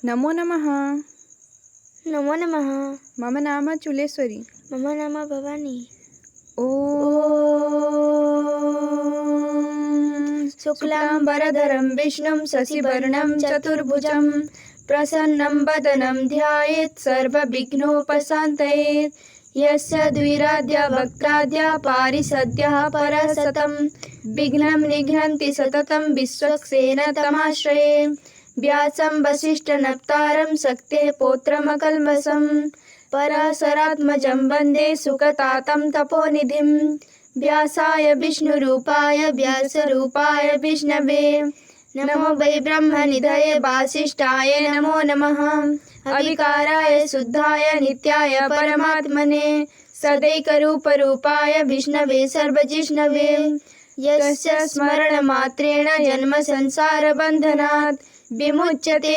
नमो नमः। नमो नमः। मम नाम चुलेश्वरी। मम नाम भवानी। ॐ शुक्लाम्बरधरं विष्णुं शशिवर्णं चतुर्भुजं प्रसन्नं वदनं ध्यायेत् सर्वविघ्नोपशान्तये। यस्य द्विराद्या वक्त्राद्या पारिषद्यः परशतं विघ्नं निघ्नन्ति सततं विश्वक्सेन तमाश्रये। व्यासं वसिष्ठनप्तारं शक्तेः पौत्रमकल्मषं पराशरात्मजं वन्दे सुकतातं तपोनिधिं। व्यासाय विष्णुरूपाय व्यासरूपाय विष्णवे नमो वै ब्रह्मनिधये वासिष्ठाय नमो नमः। अविकाराय शुद्धाय नित्याय परमात्मने सदैकरूपरूपाय विष्णवे सर्वजिष्णवे। यस्य स्मरणमात्रेण जन्म संसारबन्धनात् विमुच्यते